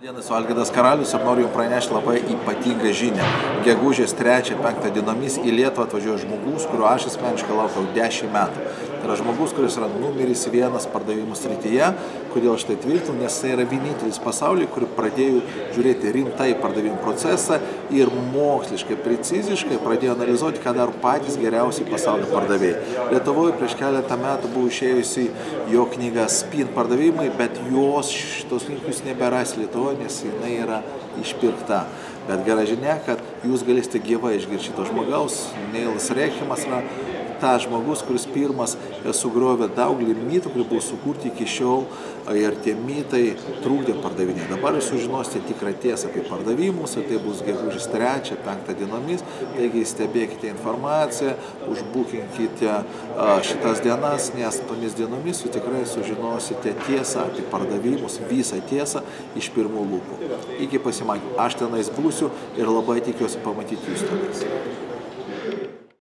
Diena, esu Algirdas Karalius ir noriu Jums pranešti labai ypatingą žinią. Gegužės 3-5 dienomis į Lietuvą atvažiuoja žmogus, kurio aš asmeniškai laukiau 10 metų. Tai yra žmogus, kuris yra numeris 1 pardavimų srityje. Kodėl aš tai tvirtinu? Nes tai yra vienintelis pasaulyje, kur pradėjo žiūrėti rimtai pardavimų procesą ir moksliškai, preciziškai pradėjo analizuoti, ką daro patys geriausi pasaulio pardavėjai. Lietuvoje prieš keletą metų buvo išėjusi jo knyga Spin pardavimai, bet šitos knygos neberas Lietuvoje, nes jinai yra išpirkta. Bet gera žinia, kad jūs galėsite gyvai išgirsti šito žmogaus. Neilas Reichimas yra tas žmogus, kuris pirmas sugriovė daugelį mitų, kurie buvo sukurti iki šiol, ir tie mitai trukdė pardavinėti. Dabar jūs sužinosite tikrą tiesą apie pardavimus, ir tai bus gegužės 3-5 dienomis, taigi stebėkite informaciją, užbukinkite šitas dienas, nes tomis dienomis jūs tikrai sužinosite tiesą apie pardavimus, visą tiesą iš pirmų lūpų. Iki pasimatymų. Aš tenais būsiu ir labai tikiuosi pamatyti jūs tenai.